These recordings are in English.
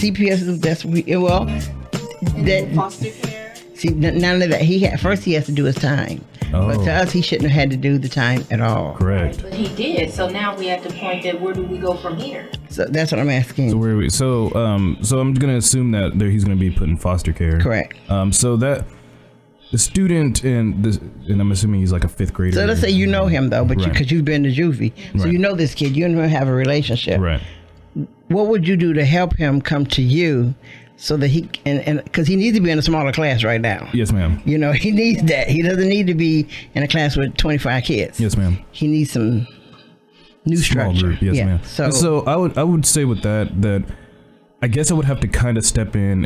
CPS, that's well. That foster care. See, none of that. He has to do his time. Oh. But to us, he shouldn't have had to do the time at all. Correct. But he did. So now we at the point that where do we go from here? So that's what I'm asking. So where are we? So I'm gonna assume that he's gonna be put in foster care. Correct. So that the student and I'm assuming he's like a 5th grader. So let's say you know him though, but right. because you've been to juvie, so you know this kid. You and him have a relationship. Right. What would you do to help him come to you? So that he and because he needs to be in a smaller class right now. Yes, ma'am. You know, he needs that. He doesn't need to be in a class with 25 kids. Yes, ma'am. He needs some new small structure. Group. Yes, yeah. ma'am. So I would say with that I guess I would have to kind of step in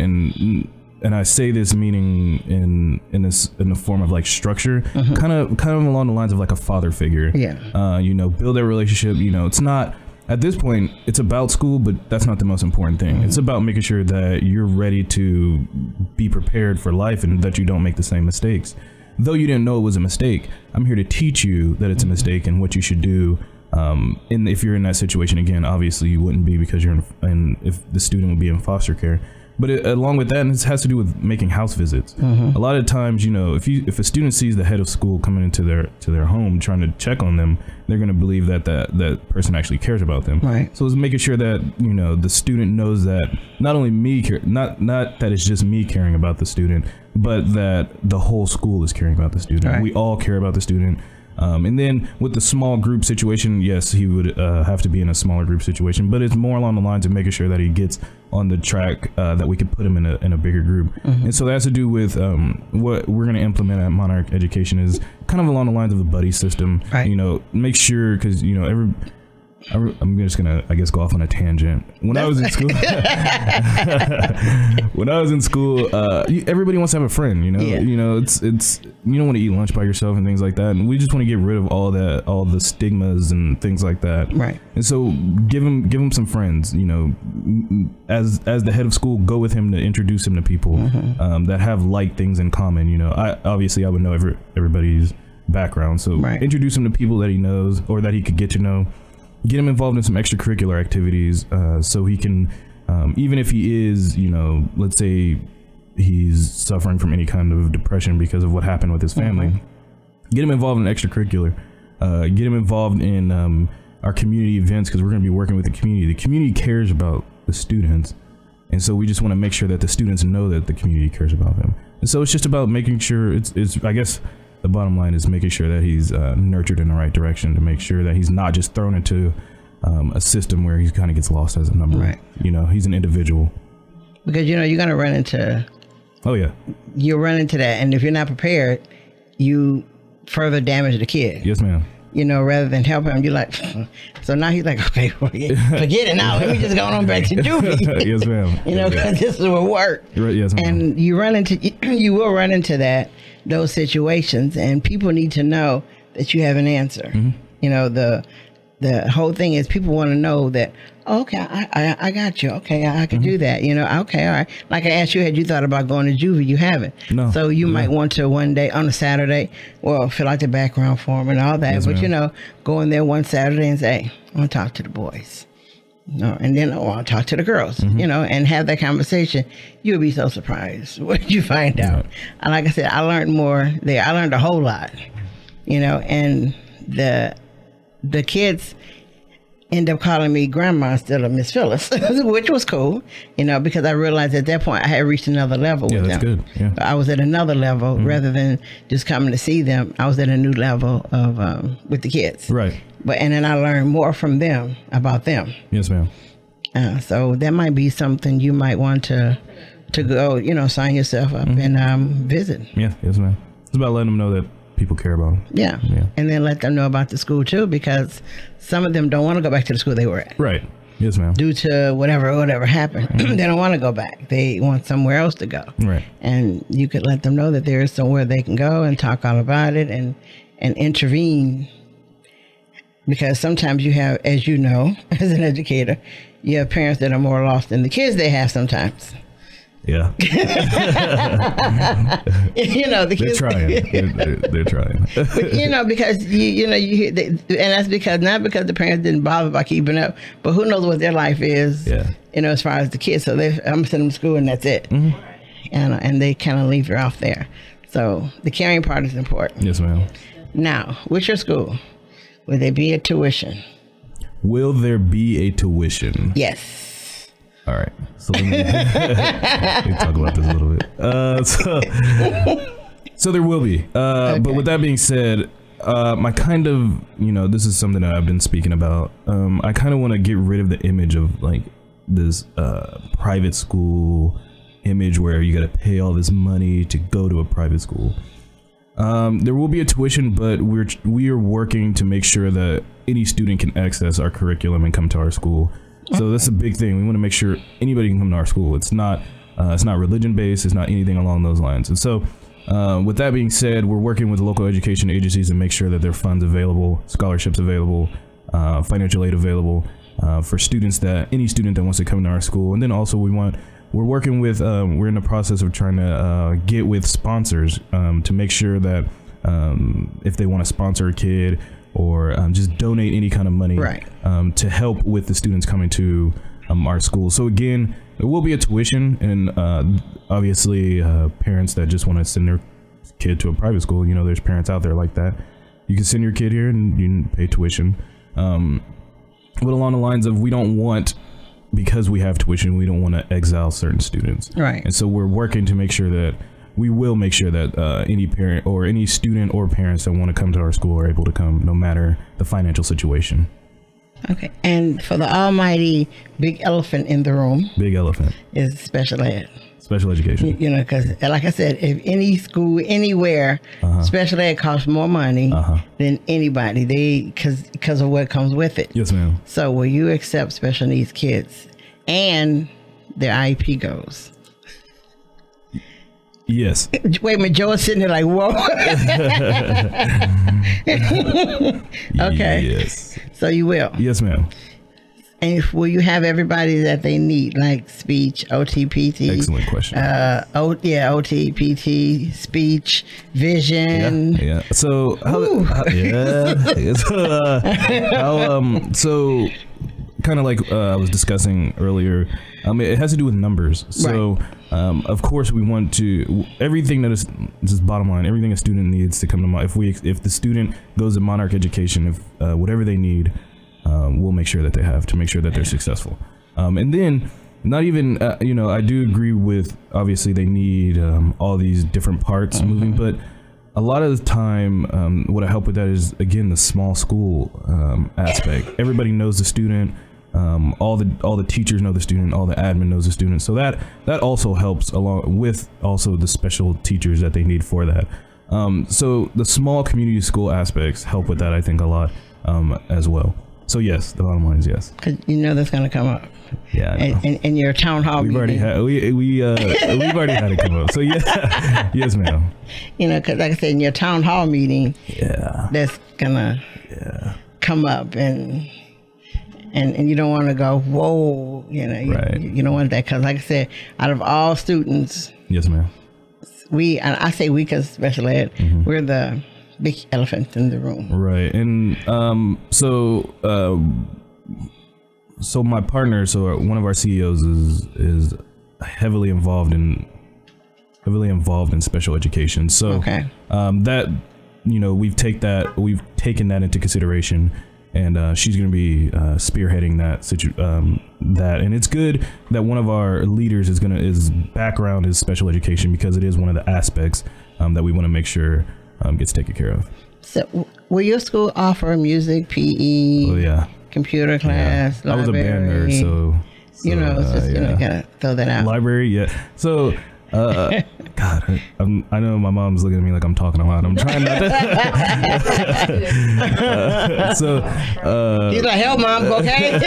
and I say this meaning in the form of like structure, kind of along the lines of like a father figure. Yeah. Build that relationship. It's not. At this point, it's about school, but that's not the most important thing. It's about making sure that you're ready to be prepared for life and that you don't make the same mistakes. Though you didn't know it was a mistake, I'm here to teach you that it's a mistake and what you should do. And if you're in that situation again, obviously you wouldn't be because you're if the student would be in foster care. But along with that, and this has to do with making house visits. A lot of times, if a student sees the head of school coming into their home trying to check on them, they're going to believe that person actually cares about them. Right. So it's making sure that the student knows that not only not that it's just me caring about the student, but that the whole school is caring about the student. Right. We all care about the student. And then with the small group situation, yes, he would have to be in a smaller group situation, but it's more along the lines of making sure that he gets on the track that we could put him in a bigger group. And so that has to do with what we're going to implement at Monarch Education is kind of along the lines of the buddy system. Right. Make sure because I'm just gonna, I guess, go off on a tangent. When I was in school, everybody wants to have a friend. Yeah. It's you don't want to eat lunch by yourself and things like that. And we just want to get rid of all the stigmas and things like that. Right. And so give him some friends. As the head of school, go with him to introduce him to people that have like things in common. I would know everybody's background, so introduce him to people that he knows or that he could get to know. Get him involved in some extracurricular activities so he can, even if he is, let's say he's suffering from any kind of depression because of what happened with his family, get him involved in extracurricular, get him involved in our community events because we're going to be working with the community. The community cares about the students. And so we just want to make sure that the students know that the community cares about them. And so it's just about making sure it's I guess, the bottom line is making sure that he's nurtured in the right direction to make sure that he's not just thrown into a system where he kind of gets lost as a number. Right. He's an individual. Because, you're going to run into... Oh, yeah. You'll run into that. And if you're not prepared, you further damage the kid. Yes, ma'am. Rather than help him, you're like... So now he's like, okay, forget it now. Let me just go on back to juvie. Yes, ma'am. Because this will work. Right, yes, ma'am. And you will run into those situations, and people need to know that you have an answer. The whole thing is people want to know that, okay, I got you. Okay, I can do that. Okay, all right. Like I asked you, had you thought about going to juvie? You haven't. No. So you might want to one day on a Saturday, fill out the background form and all that. Yes, but, ma'am. go in there one Saturday and say, I want to talk to the boys. And then I want to talk to the girls, and have that conversation. You'll be so surprised what you find out. And like I said, I learned more there. I learned a whole lot, and the kids end up calling me grandma instead of Miss Phyllis, which was cool, because I realized at that point I had reached another level with them. Yeah, that's good. Yeah. I was at another level rather than just coming to see them. I was at a new level of with the kids. Right. And then I learned more from them about them. Yes, ma'am. So that might be something you might want to go, sign yourself up and visit. Yeah, yes, ma'am. It's about letting them know that people care about them. Yeah. And then let them know about the school too, because some of them don't want to go back to the school they were at. Right. Yes, ma'am. Due to whatever happened. They don't want to go back. They want somewhere else to go. Right. And you could let them know that there is somewhere they can go and talk all about it and intervene. Because sometimes you have, as you know, as an educator, you have parents that are more lost than the kids they have sometimes. Yeah. You know, the kids. They're trying. They're trying. But, you know, because you know, and that's because not because the parents didn't bother by keeping up, but who knows what their life is. Yeah. You know, as far as the kids. So I'm sending them to school and that's it. Mm-hmm. And they kind of leave you off there. So the caring part is important. Yes, ma'am. Now, with your school, will there be a tuition? Will there be a tuition? Yes. All right, so let me talk about this a little bit. So there will be, okay. But with that being said, my kind of, you know, this is something that I've been speaking about. I kind of want to get rid of the image of like this private school image where you got to pay all this money to go to a private school. There will be a tuition, but we are working to make sure that any student can access our curriculum and come to our school. So that's a big thing. We want to make sure anybody can come to our school. It's not religion based. It's not anything along those lines. And so with that being said, we're working with local education agencies to make sure that there are funds available, scholarships available, financial aid available for any student that wants to come to our school. And then also we're working with, we're in the process of trying to get with sponsors to make sure that if they want to sponsor a kid or just donate any kind of money, right, to help with the students coming to our school. So again, there will be a tuition, and obviously parents that just want to send their kid to a private school, you know, there's parents out there like that. You can send your kid here and you can pay tuition. But along the lines of, we don't want, because we have tuition, we don't want to exile certain students. Right. And so we're working to make sure that we will make sure that any parent or any student or parents that want to come to our school are able to come, no matter the financial situation. Okay. And for the almighty big elephant in the room. Big elephant. Is special ed. Special education. You know, because like I said, if any school, anywhere, special ed costs more money than anybody. Because of what comes with it. Yes, ma'am. So will you accept special needs kids and their IEP goals? Yes. Wait a minute, Joe is sitting there like, whoa. Okay. Yes. So you will? Yes, ma'am. And will you have everybody that they need, like speech, OT, PT? Excellent question. OT, PT, speech, vision. Yeah. So, so kind of like I was discussing earlier, it has to do with numbers. So, right. Of course, we want to, everything that is, just bottom line, everything a student needs to come to Monarch. If the student goes to Monarch Education, if whatever they need, we'll make sure that they have to make sure that they're successful. And then, not even, you know, I do agree with, obviously, they need all these different parts moving, but a lot of the time, what I help with that is, again, the small school aspect. Everybody knows the student. All the teachers know the student, all the admin knows the student. So that also helps, along with also the special teachers that they need for that. So the small community school aspects help with that, I think, a lot as well. So yes, the bottom line is yes. Because you know that's going to come up. Yeah, I know. And your town hall meeting. We've already had it come up. So yeah, yes, ma'am. You know, because like I said, in your town hall meeting, that's gonna come up, and you don't want to go, whoa, you know, you don't want that, because like I said, out of all students, yes, ma'am, and I say we because special ed, we're the big elephant in the room, right? And so my partner, so one of our CEOs is heavily involved in special education. So that, you know, we've taken that into consideration, and she's going to be spearheading that. And it's good that one of our leaders his background is special education, because it is one of the aspects that we want to make sure gets taken care of. So will your school offer music, PE? Oh yeah. Computer class, library. I was a band nerd, so you know, it's just, you know, gotta throw that out. Library, yeah. So, God, I know my mom's looking at me like I'm talking a lot. I'm trying not to. He's like, "Hell, mom, okay?"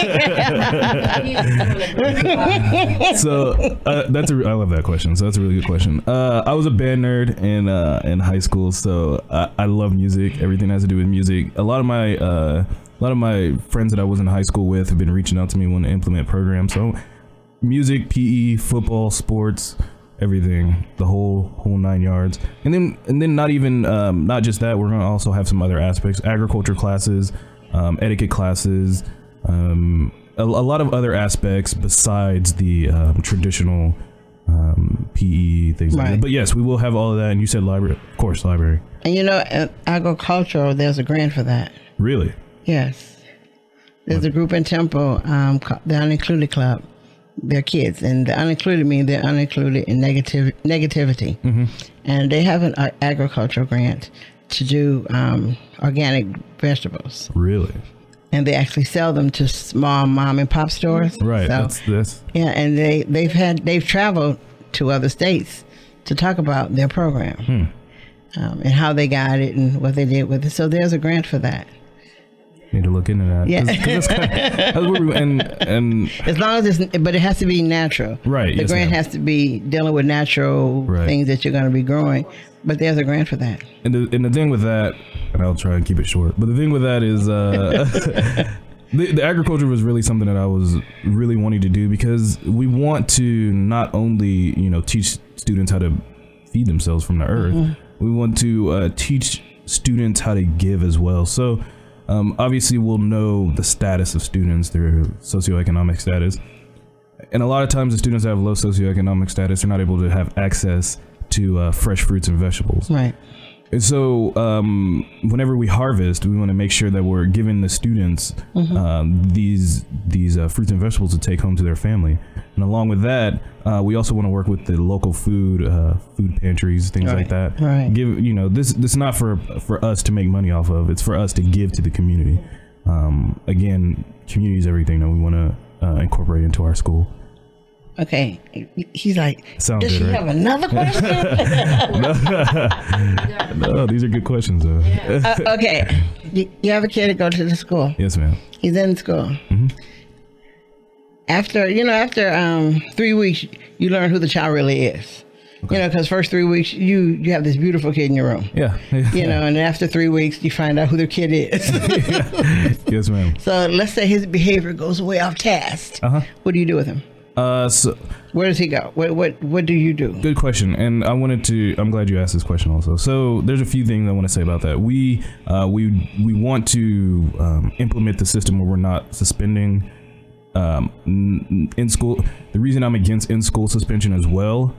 So I love that question. So that's a really good question. I was a band nerd in high school, so I love music. Everything that has to do with music. A lot of my friends that I was in high school with have been reaching out to me wanting to implement programs. So music, PE, football, sports, everything, the whole 9 yards. And then not even not just that, we're going to also have some other aspects: agriculture classes, etiquette classes, a lot of other aspects besides the traditional PE things. Right. Like that. But yes, we will have all of that. And you said library, of course, library. And you know, agricultural, there's a grant for that. Really? Yes. There's a group in Temple, called the Unincluded Club. They're kids, and the unincluded mean they're unincluded in negativity. Mm-hmm. And they have an agricultural grant to do organic vegetables. Really? And they actually sell them to small mom and pop stores. Right. So, that's yeah, and they've traveled to other states to talk about their program and how they got it and what they did with it. So there's a grant for that. Need to look into that. Yeah. and as long as but it has to be natural. Right. The grant has to be dealing with natural things that you're going to be growing. But there's a grant for that. And the thing with that, and I'll try and keep it short, but the thing with that is the agriculture was really something that I was really wanting to do, because we want to not only, teach students how to feed themselves from the earth, we want to teach students how to give as well. So obviously we'll know the status of students, their socioeconomic status. And a lot of times the students that have low socioeconomic status are not able to have access to fresh fruits and vegetables. Right. And so whenever we harvest, we want to make sure that we're giving the students these fruits and vegetables to take home to their family. And along with that, we also want to work with the local food pantries, things like that. Right. Give this is not for us to make money off of. It's for us to give to the community. Again, community is everything that we want to incorporate into our school. Okay, he's like, sounds does good, she right? have another question? No, these are good questions, though. Okay, you have a kid to go to the school. Yes, ma'am. He's in school. Mm-hmm. After 3 weeks, you learn who the child really is. Okay. Because first 3 weeks, you have this beautiful kid in your room. Yeah. And after 3 weeks, you find out who their kid is. Yes, ma'am. So let's say his behavior goes way off task. What do you do with him? So where does he go? What do you do? Good question. And I'm glad you asked this question also. So there's a few things I want to say about that. We want to implement the system where we're not suspending in school. The reason I'm against in-school suspension as well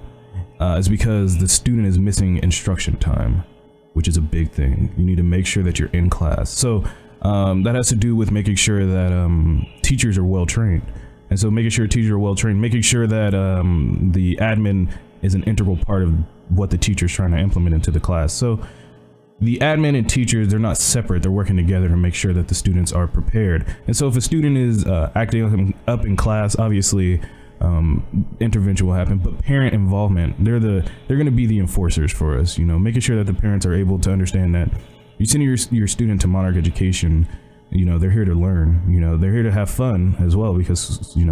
is because the student is missing instruction time, which is a big thing. You need to make sure that you're in class. So that has to do with making sure that teachers are well trained. And so making sure teachers are well trained, making sure that the admin is an integral part of what the teacher's trying to implement into the class. So the admin and teachers, they're not separate. They're working together to make sure that the students are prepared. And so if a student is acting up in class, obviously intervention will happen. But parent involvement, they're going to be the enforcers for us. Making sure that the parents are able to understand that you send your student to Monarch Education. They're here to learn. They're here to have fun as well, because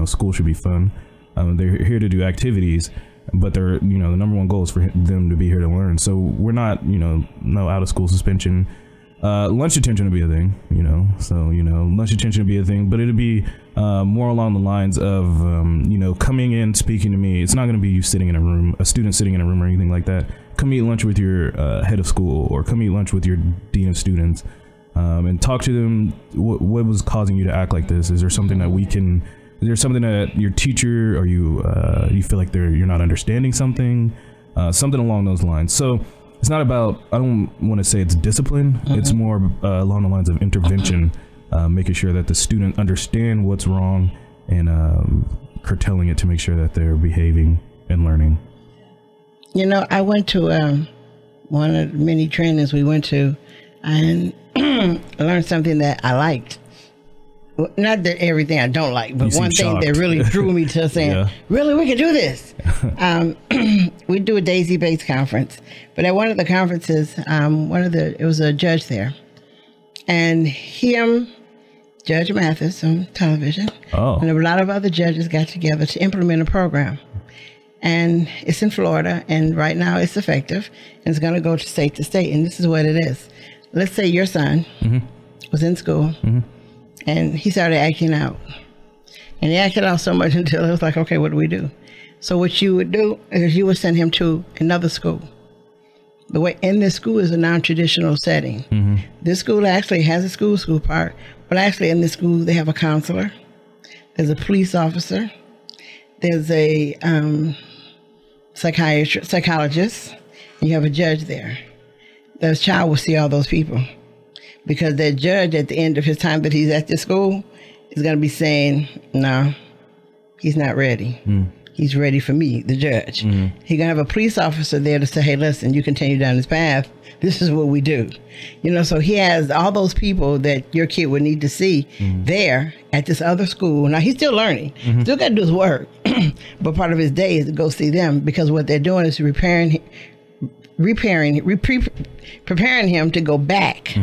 school should be fun. They're here to do activities, but they're the number one goal is for them to be here to learn. So we're not no out of school suspension. Lunch detention will be a thing. Lunch detention will be a thing, but it'll be more along the lines of coming in, speaking to me. It's not going to be you sitting in a room, a student sitting in a room or anything like that. Come eat lunch with your head of school, or come eat lunch with your dean of students. And talk to them. What was causing you to act like this? Is there something that is there something that your teacher, or you feel like you're not understanding something? Something along those lines. So it's not about, I don't want to say it's discipline. It's more along the lines of intervention, making sure that the student understand what's wrong and curtailing it to make sure that they're behaving and learning. I went to one of the many trainings we went to, and I learned something that I liked. Not that everything I don't like, but one thing that really drew me to saying, really, we can do this. We do a Daisy-based conference, but at one of the conferences, it was a judge there, and him, Judge Mathis on television, and a lot of other judges got together to implement a program. And it's in Florida, and right now it's effective, and it's going to go to state, and this is what it is. Let's say your son was in school, and he started acting out. And he acted out so much until it was like, okay, what do we do? So what you would do is you would send him to another school. The way in this school is a non-traditional setting. This school actually has a school part, but actually in this school they have a counselor, there's a police officer, there's a psychologist, and you have a judge there. The child will see all those people because that judge at the end of his time that he's at this school is going to be saying, no, he's not ready. He's ready for me, the judge. He's going to have a police officer there to say, hey, listen, you continue down this path. This is what we do. You know, so he has all those people that your kid would need to see there at this other school. Now, he's still learning. Still got to do his work. But part of his day is to go see them because what they're doing is preparing him to go back.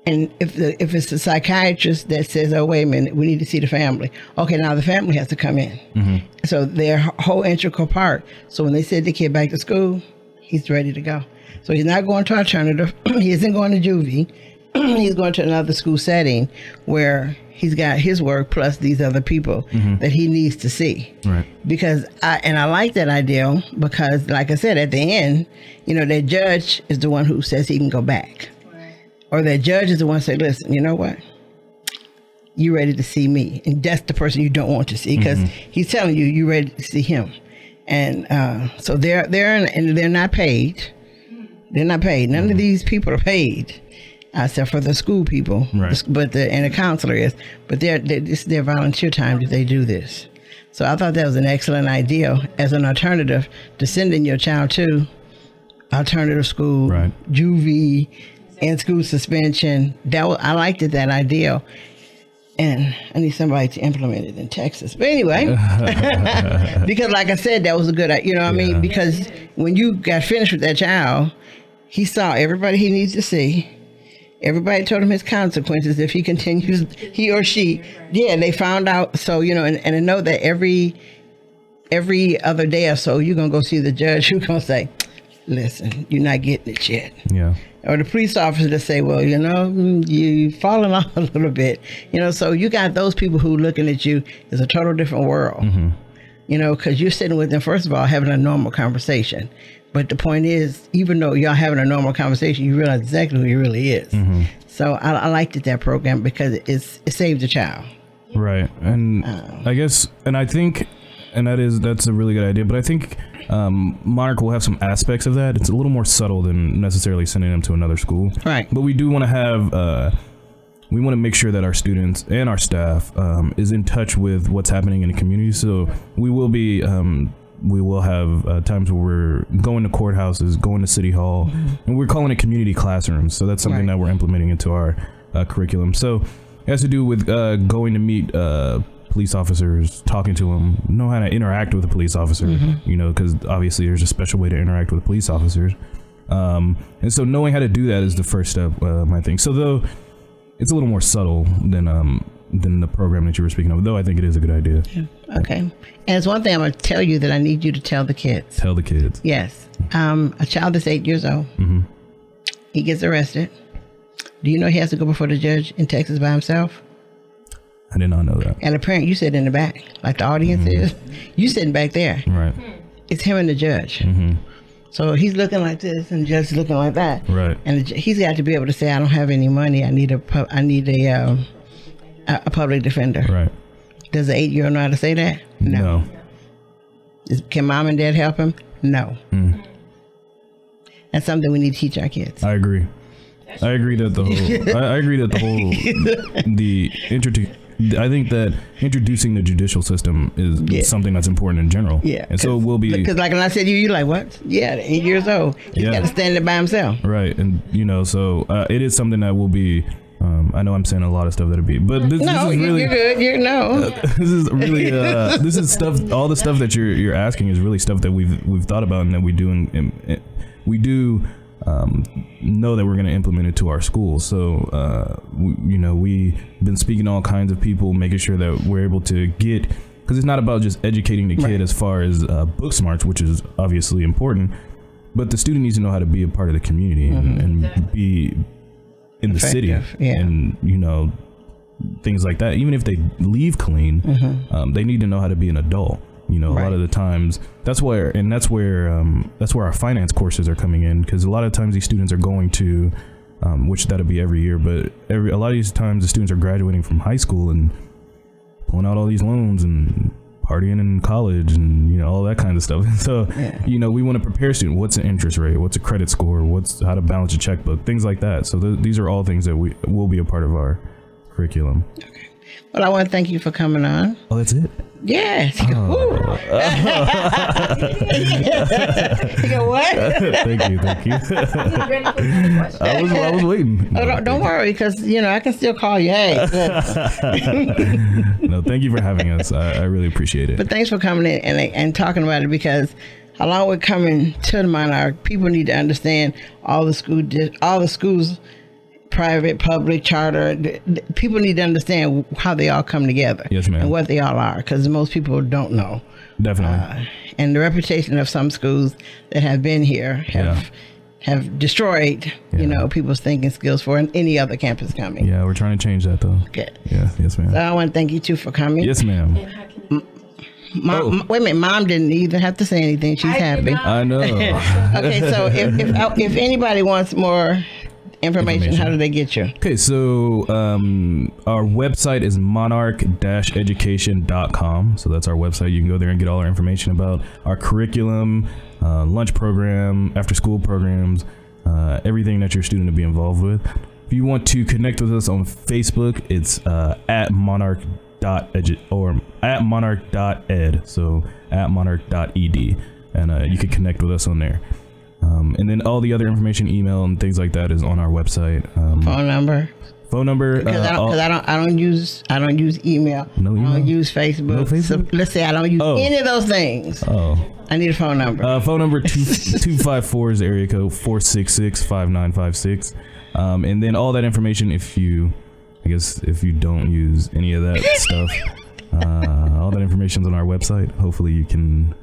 And if it's a psychiatrist that says, oh, wait a minute, we need to see the family. Okay, now the family has to come in. So they're a whole integral part. So when they send the kid back to school, he's ready to go. So he's not going to alternative. He isn't going to juvie. He's going to another school setting where he's got his work plus these other people that he needs to see. Right. Because I like that idea because, like I said, at the end, you know, that judge is the one who says he can go back. Or that judge is the one who say, listen, you know what? You ready to see me. And that's the person you don't want to see because he's telling you you're ready to see him. And so they're not paid. They're not paid. None of these people are paid except for the school people. Right. But and the counselor is. But it's their volunteer time that they do this. So I thought that was an excellent idea as an alternative to sending your child to alternative school, juvie, and school suspension. I liked that idea, and I need somebody to implement it in Texas. But anyway, because like I said, that was a good, you know what I mean? Because when you got finished with that child, he saw everybody he needs to see. Everybody told him his consequences if he continues, he or she. Yeah, they found out. So, you know, and I know that every other day or so, you're going to go see the judge who's going to say, listen, you're not getting it yet. Yeah. Or the police officer to say, well, you know, you've fallen off a little bit. You know, so you got those people who looking at you as a total different world. You know, because you're sitting with them, first of all, having a normal conversation. But the point is, even though y'all having a normal conversation, you realize exactly who he really is. So I liked that program because it saved the child. Right. And I guess, and I think, and that's a really good idea, but I think Monarch will have some aspects of that. It's a little more subtle than necessarily sending them to another school. Right. But we do want to have, we want to make sure that our students and our staff is in touch with what's happening in the community. So we will be, we will have times where we're going to courthouses, going to City Hall, and we're calling it community classrooms. So that's something that we're implementing into our curriculum. So it has to do with going to meet police officers, talking to them, know how to interact with a police officer, you know, because obviously there's a special way to interact with police officers. And so knowing how to do that is the first step, I think. So though it's a little more subtle than the program that you were speaking of, though I think it is a good idea. Yeah. Okay. And it's one thing I'm going to tell you that I need you to tell the kids. Tell the kids. Yes. A child that's 8 years old, he gets arrested. Do you know he has to go before the judge in Texas by himself? I did not know that. And a parent, you sit in the back, like the audience is. You sitting back there. Right. It's him and the judge. So he's looking like this, and the judge is looking like that. Right. And he's got to be able to say, I don't have any money. I need a public defender. Right. Does an 8-year-old know how to say that? No. Can mom and dad help him? No. That's something we need to teach our kids. I agree. I agree that the whole, I think that introducing the judicial system is something that's important in general. Yeah. And so it will be. Because like when I said to you, you're like, what? Yeah, 8 years old. He's got to stand there by himself. Right. And, you know, so it is something that will be, I know I'm saying a lot of stuff that'll be, but this is really. You're good. This is really, this is stuff, all the stuff that you're asking is really stuff that we've thought about and that we do, and we do know that we're going to implement it to our schools. So, we've been speaking to all kinds of people, making sure that we're able to get, because it's not about just educating the kid as far as book smarts, which is obviously important, but the student needs to know how to be a part of the community and be in the city and, you know, things like that. Even if they leave clean, they need to know how to be an adult. You know, a lot of the times that's where our finance courses are coming in, because a lot of times these students are going to, which that'll be every year, but a lot of these times the students are graduating from high school and pulling out all these loans and partying in college and, you know, all that kind of stuff. So, you know, we want to prepare students. What's an interest rate? What's a credit score? How to balance a checkbook? Things like that. So these are all things that will be a part of our curriculum. Okay. Well, I want to thank you for coming on. Oh, that's it? Yes. Oh. You go, what? Thank you. I was waiting. Oh, don't worry, because, you know, I can still call you. Hey. No, thank you for having us. I really appreciate it. But thanks for coming in and talking about it, because along with coming to the Monarch, people need to understand all the schools, private, public, charter. People need to understand how they all come together. Yes, ma'am. And what they all are, because most people don't know. Definitely. And the reputation of some schools that have been here have destroyed, you know, people's thinking skills for any other campus coming. Yeah, we're trying to change that, though. Good. Yeah, yes, ma'am. So I want to thank you, too, for coming. Yes, ma'am. Mom, wait a minute. Mom didn't even have to say anything. She's happy. I know. Okay, so if anybody wants more information, how do they get you? Okay, so our website is monarch-education.com. So that's our website. You can go there and get all our information about our curriculum, lunch program, after school programs, everything that your student will be involved with. If you want to connect with us on Facebook, it's at monarch.ed or at monarch.ed. So at monarch.ed. And you can connect with us on there. And then all the other information, email and things like that, is on our website. Phone number. Because I don't use email. No email. I don't use Facebook. No Facebook? So let's say I don't use any of those things. Oh. I need a phone number. Phone number 254 is the area code 466-5956. And then all that information, if you don't use any of that stuff, all that information's on our website. Hopefully you can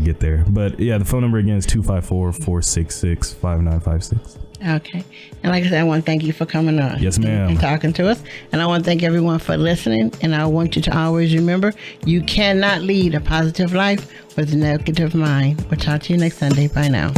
get there. But yeah, the phone number again is 254-466-5956. Okay. And like I said, I want to thank you for coming on. Yes, ma'am. And talking to us. And I want to thank everyone for listening. And I want you to always remember, you cannot lead a positive life with a negative mind. We'll talk to you next Sunday. Bye now.